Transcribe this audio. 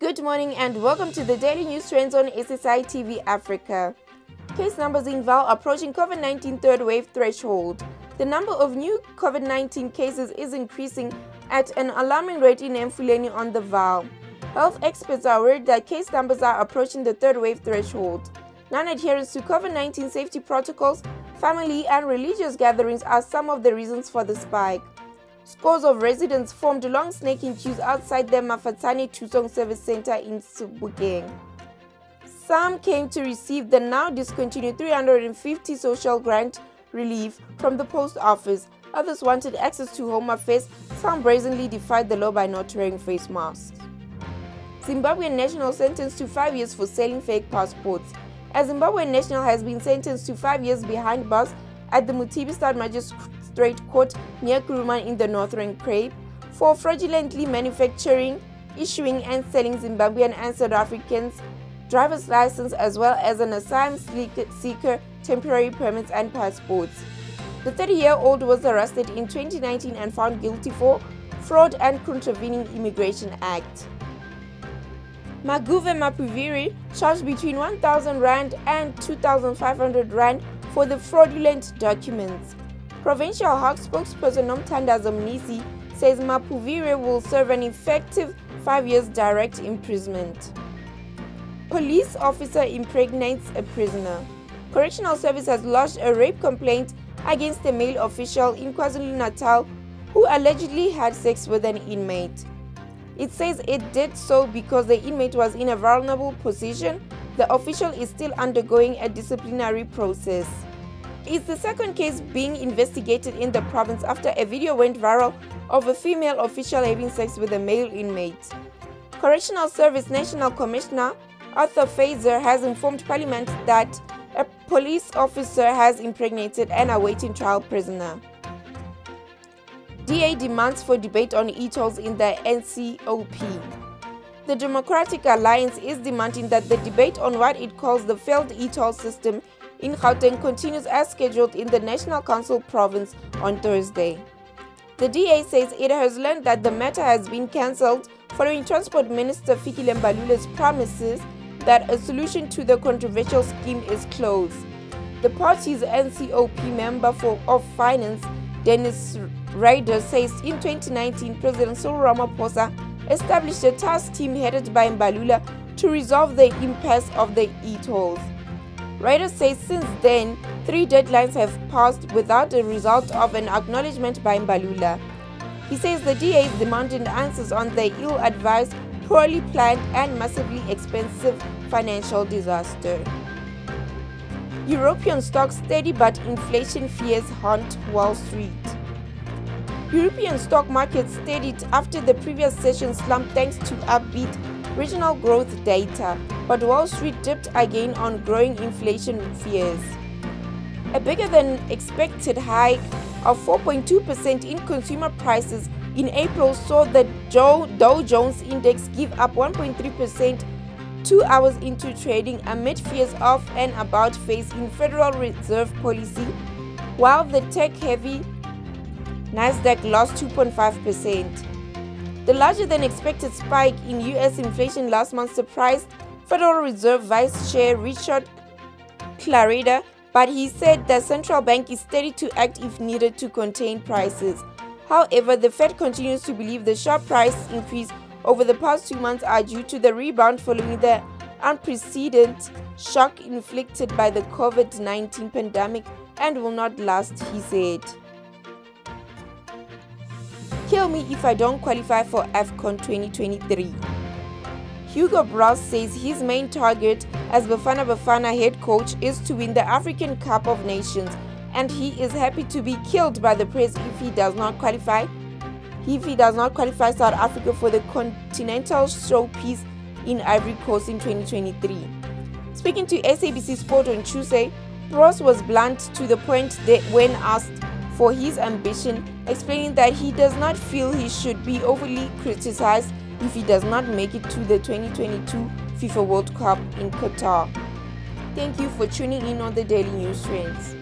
Good morning and welcome to the Daily News Trends on SSiTV Africa. Case numbers in Vaal approaching COVID-19 third wave threshold. The number of new COVID-19 cases is increasing at an alarming rate in Emfuleni on the Vaal. Health experts are worried that case numbers are approaching the third wave threshold. Non-adherence to COVID-19 safety protocols, family and religious gatherings are some of the reasons for the spike. Scores of residents formed long snaking queues outside the Mafatane Tusong Service Center in Zimbabwean. Some came to receive the now discontinued 350 social grant relief from the post office. Others wanted access to Home Affairs. Some brazenly defied the law by not wearing face masks. Zimbabwean national sentenced to 5 years for selling fake passports. A Zimbabwean national has been sentenced to 5 years behind bars at the Mutibistad Magistrate Court near Kuruman in the Northern Cape for fraudulently manufacturing, issuing and selling Zimbabwean and South Africans' driver's license as well as an asylum seeker temporary permits and passports. The 30-year-old was arrested in 2019 and found guilty for fraud and contravening Immigration Act. Maguve Mapuviri charged between 1,000 rand and 2,500 rand for the fraudulent documents. Provincial Hawk spokesperson Nomthandazo Mnisi says Mapuviri will serve an effective 5 years direct imprisonment. Police officer impregnates a prisoner. Correctional Service has lodged a rape complaint against a male official in KwaZulu-Natal who allegedly had sex with an inmate. It says it did so because the inmate was in a vulnerable position. The official is still undergoing a disciplinary process. It's the second case being investigated in the province after a video went viral of a female official having sex with a male inmate. Correctional Service National Commissioner Arthur Fazer has informed Parliament that a police officer has impregnated an awaiting trial prisoner. DA demands for debate on e-tolls in the NCOP. The Democratic Alliance is demanding that the debate on what it calls the failed e-toll system in Gauteng continues as scheduled in the National Council province on Thursday. The DA says it has learned that the matter has been cancelled following Transport Minister Fikile Mbalula's promises that a solution to the controversial scheme is close. The party's NCOP member of Finance, Dennis Ryder, says in 2019 President Cyril Ramaphosa established a task team headed by Mbalula to resolve the impasse of the e-tolls. Ryder says since then, 3 deadlines have passed without a result of an acknowledgement by Mbalula. He says the DA is demanding answers on the ill-advised, poorly planned and massively expensive financial disaster. European stocks steady but inflation fears haunt Wall Street. European stock markets steadied after the previous session slump thanks to upbeat regional growth data, but Wall Street dipped again on growing inflation fears. A bigger than expected hike of 4.2% in consumer prices in April saw the Dow Jones Index give up 1.3% 2 hours into trading amid fears of an about-face in Federal Reserve policy, while the tech-heavy Nasdaq lost 2.5%. The larger-than-expected spike in U.S. inflation last month surprised Federal Reserve Vice Chair Richard Clarida, but he said the central bank is steady to act if needed to contain prices. However, the Fed continues to believe the sharp price increase over the past 2 months are due to the rebound following the unprecedented shock inflicted by the COVID-19 pandemic and will not last, he said. Kill me if I don't qualify for AFCON 2023. Hugo Broos says his main target as Bafana head coach is to win the African Cup of Nations, and he is happy to be killed by the press if he does not qualify South Africa for the Continental Showpiece in Ivory Coast in 2023. Speaking to SABC Sport on Tuesday, Broos was blunt to the point when asked for his ambition, explaining that he does not feel he should be overly criticized if he does not make it to the 2022 FIFA World Cup in Qatar. Thank you for tuning in on the Daily News Trends.